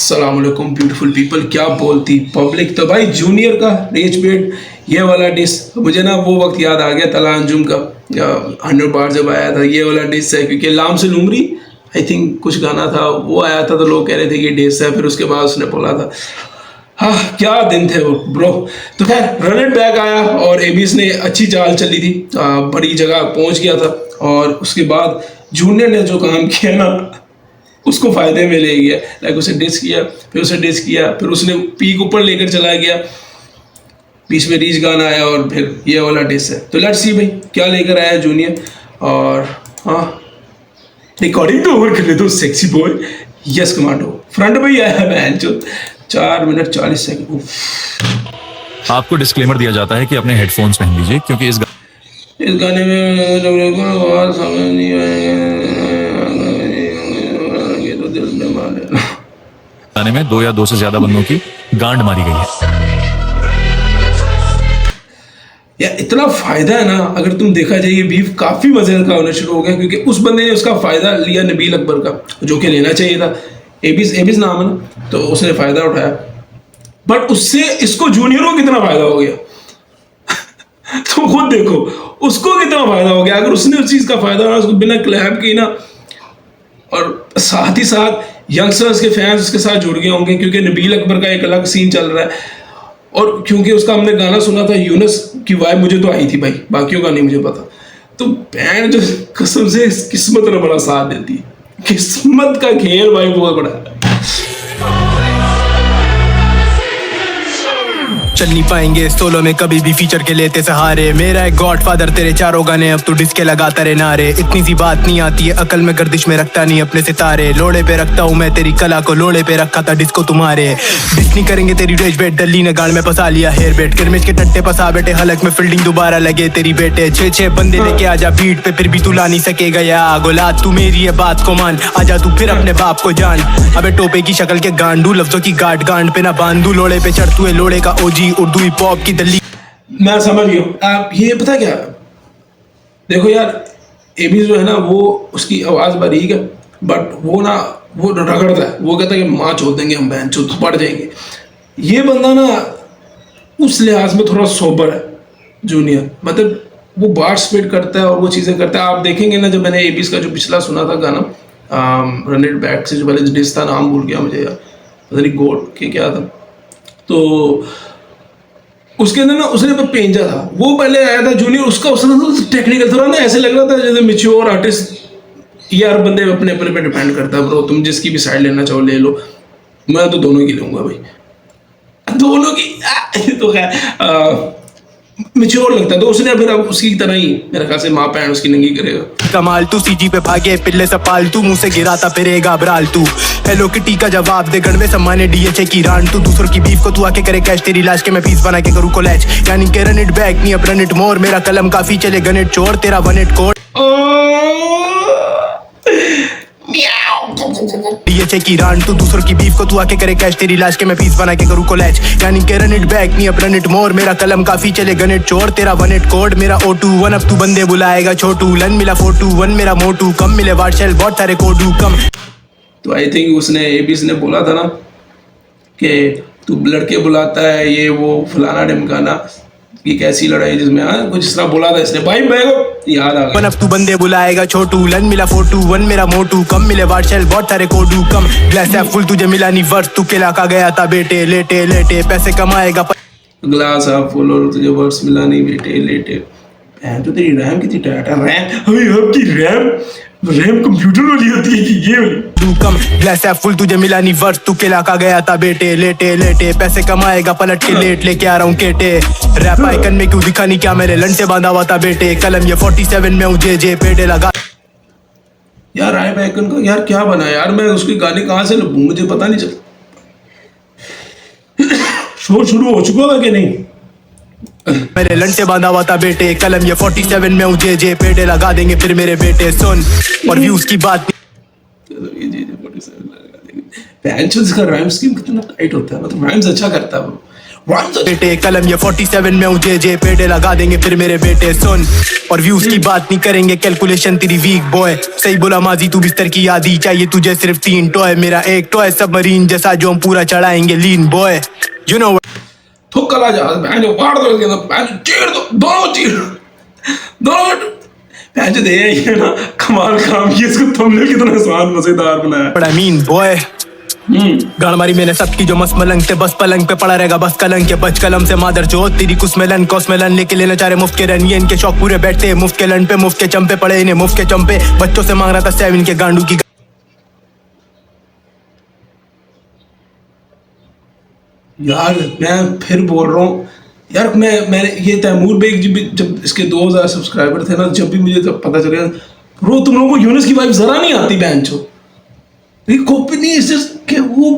अस्सलाम वालेकुम beautiful people. क्या बोलती पब्लिक। तो भाई जूनियर का रेज बेट ये वाला डिस मुझे ना वो वक्त याद आ गया तला अंजुम का 100 बार जब आया था ये वाला डिस है, क्योंकि लाम से लुमरी आई थिंक कुछ गाना था वो आया था, तो लोग कह रहे थे कि डिस है। फिर उसके बाद उसने बोला था हाँ क्या दिन थे वो ब्रो। तो खैर रन इट बैक आया और एबीस ने अच्छी चाल चली थी, बड़ी जगह पहुंच गया था। और उसके बाद जूनियर ने जो काम किया ना उसको फायदे में ले गया। लाइक उसे डिस किया, फिर उसे डिस किया, फिर उसने पीक ऊपर लेकर चला गया, बीच में रीच गाना आया और फिर ये वाला डिस है। तो लेट्स सी भाई क्या लेकर आया जूनियर। और हाँ रिकॉर्डिंग तो ओवर कर ले दो sexy boy. Yes commando front में ही आया मैन जो 4 मिनट 40 सेकंड। आपको डिस्क्लेमर दिया जाता है कि अपने हेडफोन्स पहन लीजिए क्योंकि इस गाने में समझ नहीं आएगा। गाने में 2 या 2 से ज्यादा बंदों की गांड मारी गई है। यार इतना फायदा है ना, अगर तुम देखा जाए ये बीफ काफी मजे का होना शुरू हो गया, क्योंकि उस बंदे ने उसका फायदा लिया नबील अकबर का, जो कि लेना चाहिए था। एबिस एबिस नाम है ना, तो उसने फायदा उठाया। बट उससे इसको जूनियर को कितना फायदा हो गया तो खुद देखो उसको कितना फायदा हो गया। अगर उसने उस चीज का फायदा उठाया, उसको बिना क्लैप की ना, और साथ ही साथ यंगस्टर्स के फैंस उसके साथ जुड़ गए होंगे, क्योंकि नबील अकबर का एक अलग सीन चल रहा है। और क्योंकि उसका हमने गाना सुना था यूनस की वाइब मुझे तो आई थी भाई, बाकियों का नहीं मुझे पता। तो बैंड जो कसम से किस्मत ने बड़ा साथ देती है, किस्मत का खेल भाई बहुत बड़ा है। चल नहीं पाएंगे सोलो में कभी भी फीचर के लेते सहारे। मेरा है गॉडफादर तेरे चारों गाने अब तो डिस्के लगाता रे नारे। इतनी सी बात नहीं आती है अकल में, गर्दिश में रखता नहीं अपने सितारे। लोड़े पे रखता हूँ मैं तेरी कला को, लोड़े पे रखा था डिस्को तुम्हारे। डिस नहीं करेंगे तेरी रेज बेट, डल्ली ने गाल में फंसा लिया हेयर बेट। किरमिज के टट्टे फंसा बेटे हलक में फील्डिंग दोबारा लगे तेरी बेटे। 6 बंदे लेके आजा बीट पे, फिर भी तू ला नहीं सकेगा या गोलात। तू मेरी है बात को मान, आजा तू फिर अपने बाप को जान। अबे टोपे की शक्ल के गांडू, लफ्जों की गांड गांड पे ना बांधू। लोड़े पे चढ़ तू है लोड़े का ओजी, उर्दू हिप हॉप की दल्ली। मैं समझ गया आप। ये पता क्या, देखो यार एबी जो है ना वो उसकी आवाज बारीक है, बट वो ना वो रगड़ता है। वो कहता है कि माँ छोड़ देंगे हम, बहन चो पड़ जाएंगे। ये बंदा ना उस लिहाज में थोड़ा सोबर है जूनियर, मतलब वो बार स्पीड करता है और वो चीज़ें करता है। आप देखेंगे ना, जब मैंने एबीस का जो पिछला सुना था गाना रन इट बैक से जो पहले डिस था, नाम भूल गया मुझे यार, पता नहीं गोड के क्या था, तो उसके अंदर ना उसने पेंजा था। वो पहले आया था जूनियर, उसका उसने टेक्निकल थोड़ा ना ऐसे लग रहा था जैसे मैच्योर आर्टिस्ट। यार बंदे अपने अपने पे डिपेंड करता है ब्रो, तुम जिसकी भी साइड लेना चाहो ले लो। मैं तो दोनों की लूंगा भाई, दोनों की। तो खैर मैच्योर लगता है, तो उसने फिर अब उसकी तरह ही मेरे ख्याल से माँ पैन उसकी नंगी करेगा। कमाल तू सीजी पे भागे पिल्ले से पाल, तू मुंह से गिराता फिरेगा ब्राल। तू हेलो किटी का जवाब दे, गढ़ में सम्माने डीएचए की रान। तू दूसरों की बीफ को तू आके करे कैश, तेरी लाश के मैं पीस बना के करूँ कोलैच। यानी के रन इट बैक नहीं अब रन इट मोर, मेरा कलम काफी चले गन इट चोर, तेरा वन इट कोड। डीएचए की रान, तू दूसरों की बीफ को तू आके करे कैश, तेरी लाश के मैं पीस बना के करूँ कोलैच। यानी के रन इट बैक नहीं अब रन इट मोर, मेरा कलम काफी चले गन इट चोर, तेरा वन इट कोड। मेरा O21 अब तू बंदे बुलाएगा छोटू, लन मिला 421 मेरा मोटू, कम मिले वाटशेल बहुत सारे कोडू कम। तो आई थिंक उसने एबीस ने बोला था ना कि तू लड़के बुलाता है ये वो फलाना ढिमकाना, ये कैसी लड़ाई जिसमें कुछ इस तरह बोला था इसने भाई, मेरे को याद आ गया। अब तू बंदे बुलाएगा छोटू, लन मिला 421 मेरा मोटू, कम मिले वाटशेल बहुत सारे कोडू कम। ग्लास है फुल तुझे मिला नहीं वर्ष, तू केला का गया था बेटे लेटे लेटे, पैसे कमाएगा ग्लास हाफ फुल और तुझे वर्ड्स मिला नहीं बेटे लेटे। तो तेरी रैम कितनी टाइट है? रैम आपकी रैम कंप्यूटर वाली होती है कि ये वाली? तू कम। ग्लास है फुल तुझे मिला नहीं वर्ष, तू केला का गया था बेटे लेटे लेटे, पैसे कमाएगा पलट के लेट लेके आ रहा हूँ केटे। रैप आइकन में क्यों दिखा नहीं क्या मेरे लन से बांधा हुआ था बेटे, कलम ये 47 में हूँ जे पेड़े लगा। यार रैप आइकन का यार क्या बना यार, मैं उसके गाने कहाँ से लूँ मुझे पता नहीं चलता। शो शुरू हो चुका था कि नहीं? मेरे लन से बांधा हुआ था बेटे, कलम ये 47 में हूँ जे पेड़े लगा देंगे फिर मेरे बेटे। सुन और व्यूज की बात इसका राइम स्कीम कितना टाइट होता है, मतलब राइम्स अच्छा करता है वो। rhymes are बेटे कलम ये 47 में उठे जे पेटे लगा देंगे फिर मेरे बेटे सुन और व्यूज की बात नहीं करेंगे कैलकुलेशन तेरी वीक बॉय सही बोला माजी तू बिस्तर की यादी चाहिए तुझे सिर्फ 3 टॉय मेरा एक टॉय सबमरीन जैसा जो हम पूरा चढ़ाएंगे लीन बॉय यू नो थुक्का जहाज बहन जो फाड़ दो इसके अंदर बहन चीर दो दोनों बहन जो दे ये ना कमाल काम किया इसको तुमने कितना आसान मजेदार बनाया बड़ा मीन बॉय गाड़ मारी मैंने सबकी जो मस्त मलंग थे बस पलंग पे पड़ा रहेगा बस कलंग के बच कलम से मादर जो तेरी कुस्मेलन कॉस्मेलन लेके लेना चाह रहे मुफ्त के रन ये इनके शौक पूरे बैठते मुफ्त के लन पे मुफ्त के चंपे पड़े इन्हें मुफ्त के चंपे बच्चों से मांग रहा था 7 के गांडू की यार मैं फिर बोल रहा हूँ यार मैंने ये तैमूर बेग जब इसके 2000 सब्सक्राइबर थे ना जब भी मुझे तो पता चला ब्रो तुम लोगों को यूनिस की वाइफ जरा नहीं आती बहन चो ये कॉपी नहीं कि वो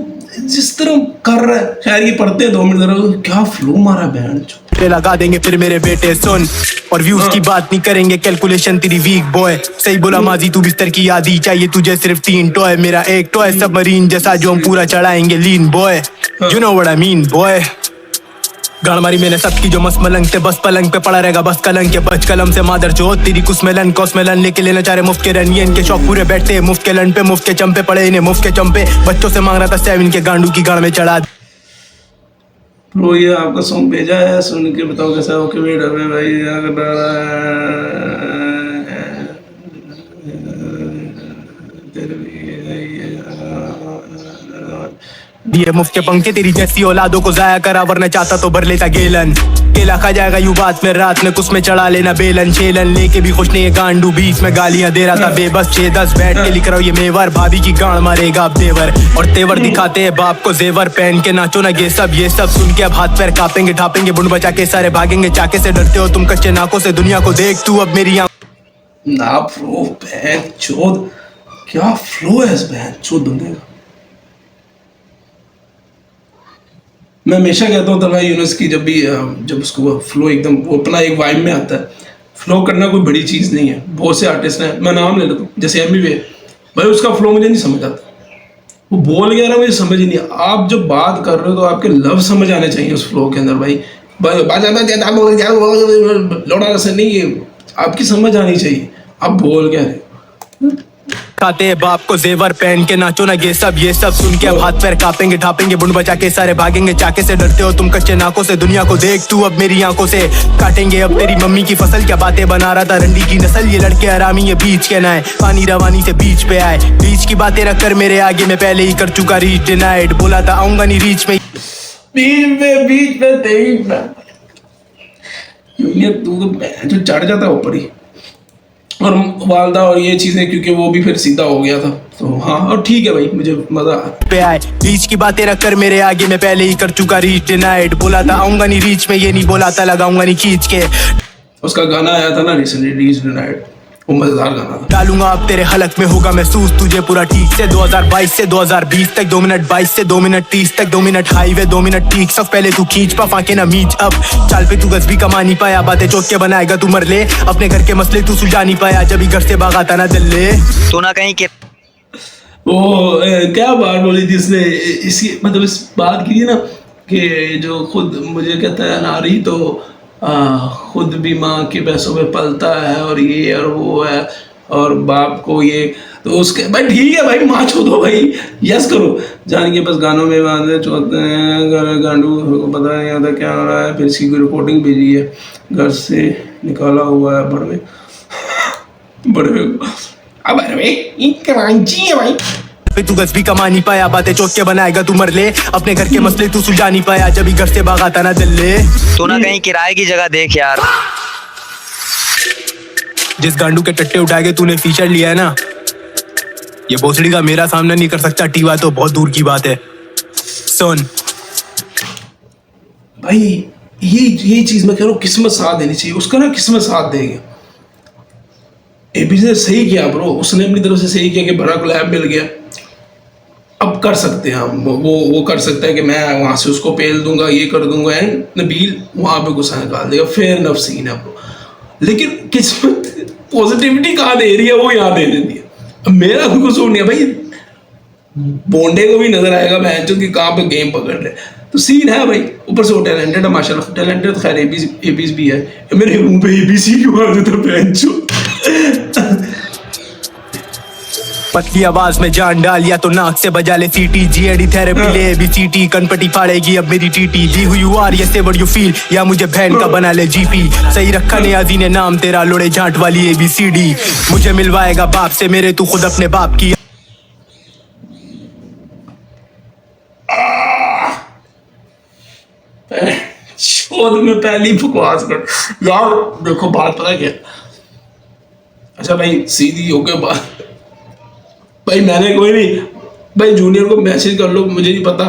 जिस तरह कर रहा है खैर ये पढ़ते हैं 2 मिनट जरा क्या फ्लो मारा बहन चो पे लगा देंगे फिर मेरे बेटे सुन और व्यूज की बात नहीं करेंगे कैलकुलेशन तेरी वीक बॉय सही बोला माजी तू बिस्तर की यादी चाहिए तुझे सिर्फ 3 टॉय मेरा एक टॉय सबमरीन जैसा जो हम पूरा चढ़ाएंगे लीन boy you know what I mean boy गाड़ मारी मैंने सबकी जो मस्त मलंग थे बस पलंग पे पड़ा रहेगा बस कलंग के बच कलम से मादर जो तेरी कुस्मेलन कॉस्मेलन लेके लेना चाह रहे मुफ्त के रन ये इनके शौक पूरे बैठते मुफ्त के लन पे मुफ्त के चंपे पड़े इन्हें मुफ्त के चंपे बच्चों से मांग रहा था 7 के गांडू की गाड़ में चढ़ा ब्रो ये आपका सॉन्ग भेजा है सुन के बताओ कैसा ओके वेट अबे भाई ये मुफ्त के पंखे तेरी जैसी औलादों को जाया करा वरना चाहता तो भर लेता गेलन केला खा जाएगा यू बात में रात में कुछ में चढ़ा लेना बेलन छेलन लेके भी खुश नहीं है गांडू बीच में गालियां दे रहा था बेबस 6-10 बैठ के लिख रहा हूँ ये मेवर भाभी की गांड मारेगा अब देवर और तेवर दिखाते हैं बाप को जेवर पहन के नाचो ना ये सब सुन के अब हाथ पैर कापेंगे ढापेंगे बुंड बचा के सारे भागेंगे चाके से डरते हो तुम कच्चे नाकों से दुनिया को देख तू अब मेरी ना फ्लो बहन चोद क्या फ्लो है इस बहन चोद बंदे का मैं हमेशा कहता हूँ तलवार यूनुस की जब उसको फ्लो एकदम वो अपना एक वाइब में आता है फ्लो करना कोई बड़ी चीज़ नहीं है बहुत से आर्टिस्ट हैं मैं नाम ले लेता हूँ जैसे एमी वे भाई उसका फ्लो मुझे नहीं समझ आता वो बोल गया ना मुझे समझ ही नहीं आप जब बात कर रहे हो तो आपके लफ्ज समझ आने चाहिए उस फ्लो के अंदर भाई लौड़ा से नहीं है आपकी समझ आनी चाहिए आप बोल क्या रहे खाते हैं बाप को जेवर पहन के नाचो ना ये सब सुन के अब हाथ पैर कापेंगे ढापेंगे बुंड बचा के सारे भागेंगे चाके से डरते हो तुम कच्चे नाकों से दुनिया को देख तू अब मेरी आंखों से काटेंगे अब तेरी मम्मी की फसल क्या बातें बना रहा था रंडी की नस्ल ये लड़के हरामी ये बीच के नाए पानी रवानी से बीच पे आए बीच की बातें रख कर मेरे आगे में पहले ही कर चुका रीच डिनाइड बोला था आऊंगा नहीं रीच में बीच में तेईस तू तो जो चढ़ जाता ऊपर ही और वालदा और ये चीजें क्योंकि वो भी फिर सीधा हो गया था तो हाँ और ठीक है भाई मुझे मजा पे आए बीच की बातें रख कर मेरे आगे में पहले ही कर चुका रीच डिनाइड बोला था आऊंगा नहीं रीच में ये नहीं बोला था लगाऊंगा नहीं खींच के उसका गाना आया था ना रिसेंटली रीच डिनाइड वो मजेदार गाना था डालूंगा अब तेरे हलक में होगा महसूस तुझे पूरा ठीक से 2022 से 2020 तक 2 मिनट 22 से 2 मिनट 30 तक 2 मिनट हाईवे 2 मिनट ठीक सब पहले तू खींच पा फाके ना मीच अब चाल पे तू गज भी कमा नहीं पाया बातें चौक के बनाएगा तू मर ले अपने घर के मसले तू सुलझा नहीं पाया जब ही घर से भागा था ना दिल्ली तो ना कहीं के वो क्या बात बोली थी इसने इसकी मतलब इस बात की थी ना कि जो खुद मुझे कहता है नारी तो खुद भी माँ के पैसों में पलता है और ये और वो है और बाप को ये तो उसके भाई ठीक है भाई माँ छो दो भाई यस करो जान के बस गानों में बांधे चौथे हैं गांडू को पता नहीं आता क्या हो रहा है फिर इसकी कोई रिपोर्टिंग भेजी है घर से निकाला हुआ है बड़वे अब कराची है भाई तू गज भी कमा नहीं पाया बातें चौक के बनाएगा तू मर ले अपने घर के मसले तू सुलझा नहीं पाया जब ही घर से भागा था ना दिल्ली तो ना कहीं किराए की जगह देख यार जिस गांडू के टट्टे उठा के तूने फीचर लिया है ना ये भोसड़ी का मेरा सामना नहीं कर सकता टीवा तो बहुत दूर की बात है सुन भाई ये चीज मैं कह रहा हूँ किस्मत साथ देनी चाहिए उसका ना किस्मत साथ देगा एबी ने सही किया ब्रो उसने अपनी तरफ से सही किया कि बड़ा लैब मिल गया अब कर सकते हैं हम वो कर सकता है कि मैं वहाँ से उसको पेल दूंगा ये कर दूंगा एंड नबील वहाँ पे गुस्सा निकाल देगा फेयर नफ सीन है ब्रो लेकिन किस्मत पॉजिटिविटी कहाँ दे रही है वो यहाँ दे देती है अब मेरा कोई कसूर नहीं है भाई बोंडे को भी नजर आएगा बहनचोद कि कहाँ पे गेम पकड़ रहे। तो सीन है भाई, ऊपर से वो टैलेंटेड है माशाल्लाह, टैलेंटेड तो खैर एबीज भी है। मेरे मुंह पे एबीसी क्यों आ जाता बहनचोद। पतली आवाज में जान डाल या तो नाक से बजा ले सीटी, जीएडी थेरेपी ले बीसीटी, कनपटी फाड़ेगी अब मेरी टीटी, दी हुई यू आर ये से व्हाट यू फील, या मुझे बहन का बना ले जीपी, सही रखा नियाजी ने नाम तेरा, लोड़े झांट वाली एबीसीडी, मुझे मिलवाएगा बाप से मेरे तू खुद अपने बाप की। शोध में पहली बकवास कर यार। देखो बात पता क्या, अच्छा भाई सीधी होके बात, भाई मैंने कोई नहीं, भाई जूनियर को मैसेज कर लो, मुझे नहीं पता,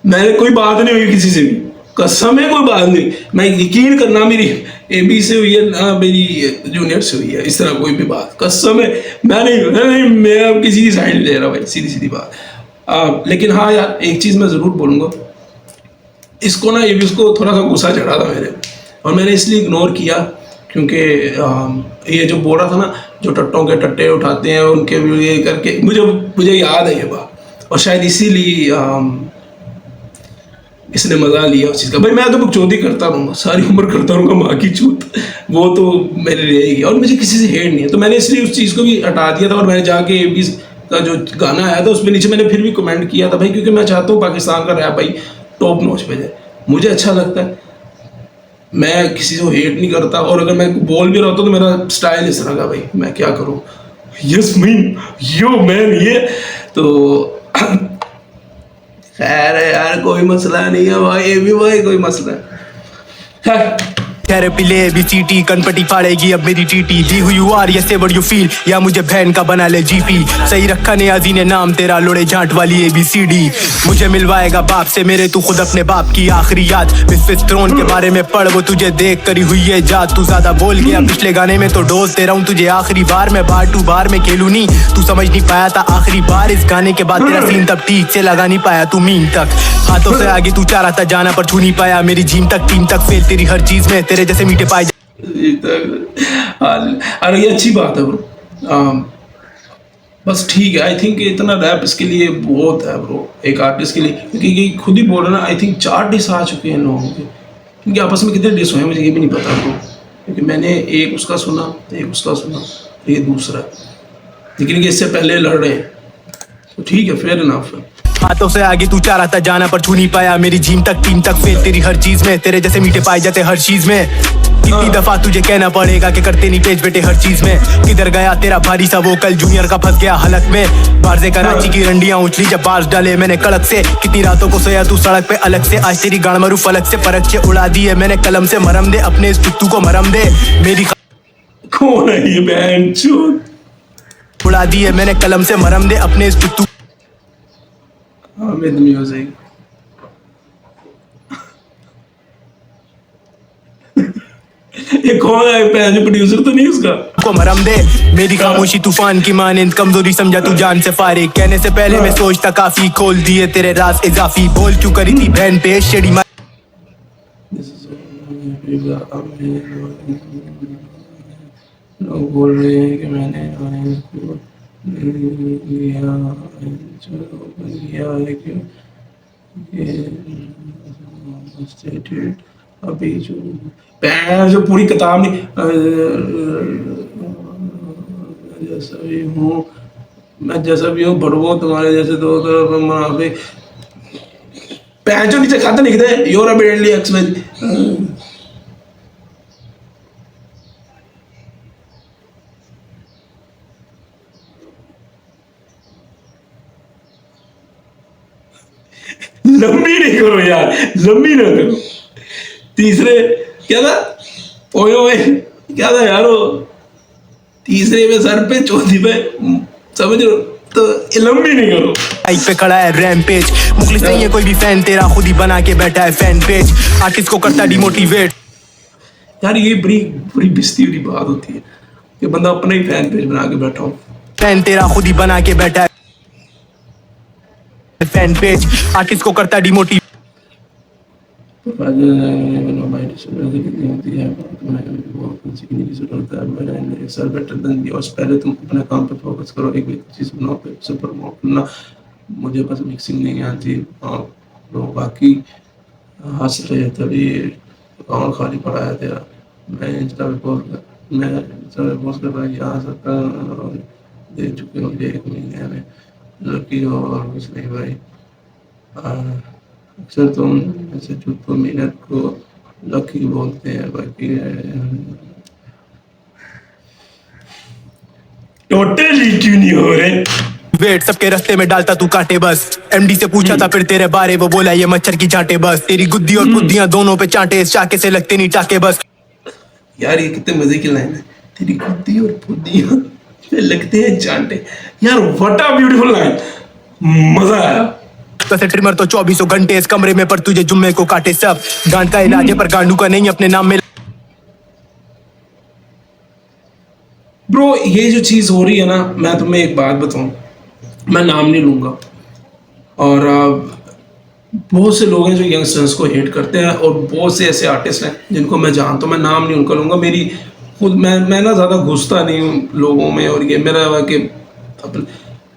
मैंने कोई बात नहीं हुई किसी से भी, कसम है कोई बात नहीं। मैं यकीन करना मेरी एबी से हुई है ना मेरी जूनियर से हुई है, इस तरह कोई भी बात, कसम है मैं नहीं मैं अब किसी की साइड नहीं ले रहा भाई, सीधी सीधी बात। लेकिन हाँ यार एक चीज़ मैं ज़रूर बोलूँगा, इसको ना एबी को थोड़ा सा गुस्सा चढ़ा था मेरे, और मैंने इसलिए इग्नोर किया क्योंकि ये जो बोल रहा था ना, जो टट्टों के टट्टे उठाते हैं उनके ये करके, मुझे याद है ये बात, और शायद इसीलिए इसने मजा लिया उस चीज़ का। भाई मैं तो बकचोदी करता रहूँगा, सारी उम्र करता रहूँगा माँ की चूत, वो तो मेरे रहेगी, और मुझे किसी से हेट नहीं है, तो मैंने इसलिए उस चीज़ को भी हटा दिया था। और मैंने जाके एबी का जो गाना आया था उसमें नीचे मैंने फिर भी कमेंट किया था भाई, क्योंकि मैं चाहता हूँ पाकिस्तान का रैप भाई टॉप नॉच पे जाए, मुझे अच्छा लगता है, मैं किसी को हेट नहीं करता, और अगर मैं बोल भी रहा होता तो मेरा स्टाइल इस तरह का भाई, मैं क्या करूँ, यस मीन यो मैन ये तो खैर है यार, कोई मसला नहीं है भाई, ये भी भाई कोई मसला है। थेरेपी ले बीसीटी, कनपटी फाड़ेगी अब मेरी टीटी, दी हुई यू आर ये से व्हाट यू फील, या मुझे बहन का बना ले जीपी, सही रखा नियाजी ने नाम तेरा, लोड़े झांट वाली एबीसीडी, मुझे मिलवाएगा बाप से मेरे तू खुद अपने बाप की आखिरी याद, मिसफिट्स थ्रोन के बारे में पढ़ वो तुझे देख करी हुई है जात, तू ज्यादा बोल गया पिछले गाने में तो डोज दे रहा हूँ तुझे आखिरी बार, मैं बार टू बार में खेलू नहीं, तू समझ नहीं पाया था आखिरी बार, इस गाने के बाद तेरा सीन तब ठीक से लगा नहीं पाया तू मीन तक, हाथों से आगे तू चाह रहा था जाना पर छू नहीं पाया मेरी जीम तक, टीम तक फेल तेरी हर चीज में, तेरे जैसे मीठे पाए। अरे ये अच्छी बात है ब्रो, बस ठीक है, आई थिंक इतना रैप इसके लिए बहुत है ब्रो, एक आर्टिस्ट के लिए, क्योंकि ये खुद ही बोल रहे ना, आई थिंक 4 डिस आ चुके हैं लोगों के, क्योंकि आपस में कितने डिस हुए मुझे ये भी नहीं पता ब्रो, क्योंकि मैंने एक उसका सुना, एक उसका सुना, ये दूसरा, लेकिन इससे पहले लड़ रहे हैं, तो ठीक है फेयर इनफ है। हाथों से आगे तू चाह रहा था जाना पर छू नहीं पाया मेरी जीम तक, टीम तक फेल तेरी हर चीज में, तेरे जैसे मीठे पाए जाते हर चीज में, कितनी दफा तुझे कहना पड़ेगा कि करते नहीं पेज बेटे हर चीज में, किधर गया तेरा भारी सा वो कल जूनियर का फंस गया हलक में, बाहर से कराची की रंडियां उछली जब बार्स डाले मैंने कड़क से, कितनी रातों को सोया तू सड़क पे अलग से, आज तेरी गाड़ मारू फलक से, परख से उड़ा दी है मैंने कलम से, मरम दे अपने इस टुत्तू को मरम दे, मेरी कौन है ये बहनचोद, उड़ा दी है मैंने कलम से, मरम दे अपने इस टुत्तू। हामिद म्यूजिक ये कौन है, प्रोड्यूसर तो नहीं उसका, को मरम दे, मेरी खामोशी तूफान की मानिंद, कमजोरी समझा तू जान से फारिग, कहने से पहले मैं सोचता काफी, खोल दिए तेरे राज इजाफी, बोल क्यों करी थी बहन पे शेड़ी मार, लोग बोल रहे हैं कि मैंने अभी जो पूरी किताब नहीं, जैसा भी हूँ मैं, जैसा भी हूँ बड़वो तुम्हारे जैसे दो मुनाफे, जो नीचे खाते लिखते योर अबिडेंटली एक्सपेंसिव, लंबी नहीं करो यार, लंबी ना करो। तीसरे क्या था, ओए ओए क्या था यार वो, तीसरे में सर पे, चौथी पे, समझ लो, तो लंबी नहीं करो। बाइक पे खड़ा है रैमपेज, मुखलिस नहीं है कोई भी फैन तेरा, खुद ही बना के बैठा है फैन पेज, आर्टिस्ट को करता डिमोटिवेट। यार ये बड़ी बड़ी बिस्ती वाली बात होती है कि बंदा अपना ही फैन पेज बना के बैठा हो, फैन तेरा खुद ही बना के बैठा है फैन पेज, आर्टिस्ट को करता डिमोटिवेट। पहले तुम अपने काम पे फोकस करो, एक चीज बनाओ, फिर उसे प्रमोट करना, मुझे बस मिक्सिंग नहीं आती। और लोग बाकी हंस रहे तभी अकाउंट खाली पड़ा है तेरा। मैं इंस्टा पे पोस्ट कर भाई आ सकता दे चुके मुझे 1 महीने में। लकी हो और कुछ नहीं भाई। अक्सर तुम ऐसे चुप मिनट को लकी बोलते हैं, बाकी टोटली क्यों नहीं हो रहे। वेट सबके रास्ते में डालता तू कांटे बस। एमडी से पूछा था फिर तेरे बारे, वो बोला ये मच्छर की चांटे बस। तेरी गुद्दी और बुद्धियां दोनों पे चांटे, इस चाके से लगते नहीं टाके बस। यार ये कितने मजे की लाइन है, तेरी गुद्दी और बुद्धियां पे लगते हैं चांटे। यार व्हाट अ ब्यूटीफुल लाइन, मजा आया। वैसे ट्रिमर तो 24 घंटे इस कमरे में, पर तुझे जुम्मे को काटे सब। गांड का इलाज है पर गांडू का नहीं, अपने नाम में। ब्रो ये जो चीज हो रही है ना, मैं तुम्हें एक बात बताऊं, मैं नाम नहीं लूंगा। और बहुत से लोग हैं जो यंगस्टर्स को हेट करते हैं, और बहुत से ऐसे आर्टिस्ट हैं जिनको मैं जानता हूं, मैं नाम नहीं उनका लूंगा। मेरी खुद मैं ना ज़्यादा घुसता नहीं हूँ लोगों में, और ये मेरा कि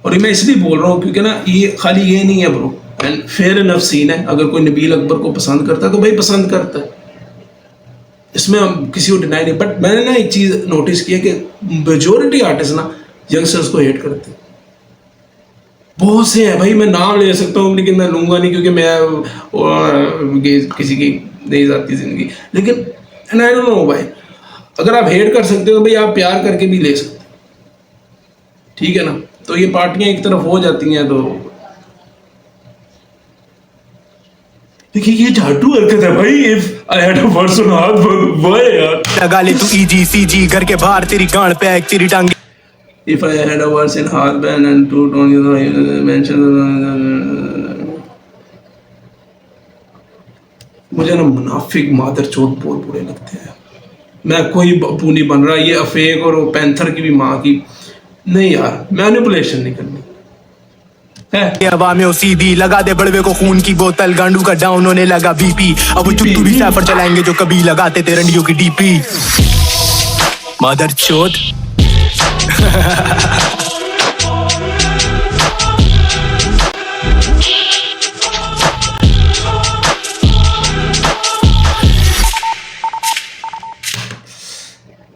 और ये मैं इसलिए बोल रहा हूँ क्योंकि ना ये खाली ये नहीं है bro, and fair enough scene है। अगर कोई नबील अकबर को पसंद करता है तो भाई पसंद करता है, इसमें हम किसी को डिनाई नहीं। बट मैंने ना एक चीज़ नोटिस की है कि मेजोरिटी आर्टिस्ट ना यंगस्टर्स को हेट करते हैं। बहुत से हैं भाई, मैं नाम ले सकता हूँ लेकिन मैं लूंगा नहीं क्योंकि मैं किसी की नहीं जाती जिंदगी। लेकिन आई डोंट नो भाई, अगर आप हेट कर सकते हो तो भाई आप प्यार करके भी ले सकते हो, ठीक है ना। तो ये पार्टियां एक तरफ हो जाती हैं। तो देखिए ये झाटू हरकत है भाई। If I had a person हाथ भाई यार लगा ले तू ईजी सीजी, घर के बाहर तेरी गांड पे तेरी टांगे। If I had a verse in hard band and two tones mention, मुझे ना मुनाफिक मादर चौथ बहुत बुरे लगते हैं। मैं कोई बप्पू नहीं बन रहा, ये अफेक और वो पैंथर की भी माँ की नहीं यार, मैनिपुलेशन नहीं करनी है। हवा में सीधी लगा दे बड़वे को खून की बोतल, गांडू का डाउन होने लगा बीपी। अब वो चुट्टू भी सैफर चलाएंगे जो कभी लगाते थे रंडियों की डीपी। मादर चौथ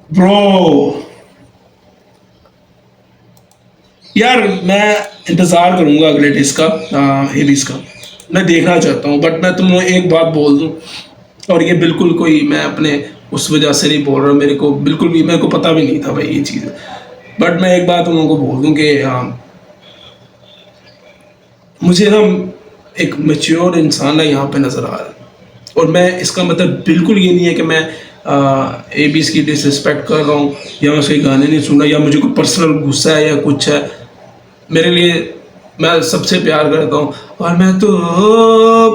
ब्रो यार मैं इंतज़ार करूंगा अगले डिस्क का, हेबिस का मैं देखना चाहता हूँ। बट मैं तुम्हें एक बात बोल दूँ, और ये बिल्कुल कोई मैं अपने उस वजह से नहीं बोल रहा, मेरे को बिल्कुल भी, मेरे को पता भी नहीं था भाई ये चीज़। बट मैं एक बात उन लोगों को बोल दूँ कि मुझे ना एक मैच्योर इंसान ना यहाँ पे नज़र आ रहा है। और मैं इसका मतलब बिल्कुल ये नहीं है कि मैं एबीस की डिसरिस्पेक्ट कर रहा हूँ या मैं उसके गाने नहीं सुन रहा या मुझे कोई पर्सनल गुस्सा है या कुछ है। मेरे लिए मैं सबसे प्यार करता हूँ और मैं तो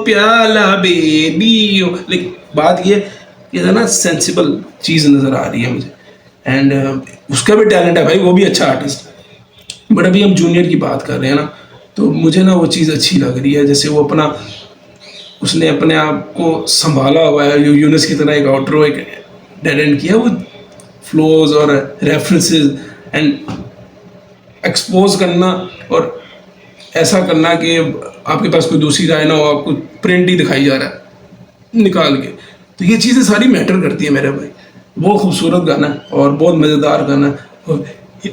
प्याला बेबी हूँ। लेकिन बात ये कि ना सेंसिबल चीज़ नज़र आ रही है मुझे, एंड उसका भी टैलेंट है भाई, वो भी अच्छा आर्टिस्ट है। बट अभी हम जूनियर की बात कर रहे हैं ना, तो मुझे ना वो चीज़ अच्छी लग रही है, जैसे वो अपना उसने अपने आप को संभाला हुआ है। यूनुस की तरह एक आउटरो एक डेड एंड किया, वो फ्लोज और रेफरेंसेस एंड एक्सपोज करना और ऐसा करना कि आपके पास कोई दूसरी राय ना हो, आपको प्रिंट ही दिखाई जा रहा है निकाल के। तो ये चीज़ें सारी मैटर करती है मेरे भाई। बहुत खूबसूरत गाना है और बहुत मज़ेदार गाना है,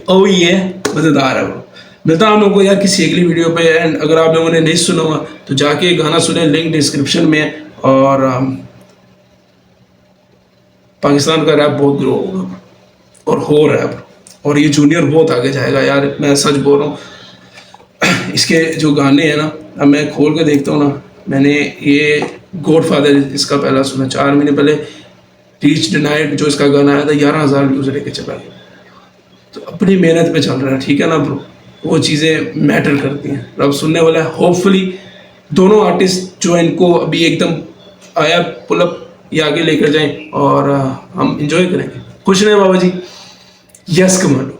और ये मज़ेदार है वो। मिलता हूँ हम लोगों को यार किसी अगली वीडियो पे। एंड अगर आप लोगों ने नहीं सुना हुआ तो जाके गाना सुने, लिंक डिस्क्रिप्शन में है। और पाकिस्तान का रैप बहुत ग्रो होगा और हो रहा है, और ये जूनियर बहुत आगे जाएगा यार, मैं सच बोल रहा हूँ। इसके जो गाने हैं ना, अब मैं खोल के देखता हूँ ना, मैंने ये गॉडफादर इसका पहला सुना 4 महीने पहले। रीच डिनाइड जो इसका गाना आया था 11,000 व्यूज लेके चला गया। तो अपनी मेहनत पे चल रहा है, ठीक है ना ब्रो। वो चीज़ें मैटर करती हैं। अब सुनने वाला है होपफुली दोनों आर्टिस्ट जो इनको अभी एकदम आया पुलअप ये आगे लेकर जाएं और हम इंजॉय करेंगे। खुश रहे बाबा जी, यस कमांडो।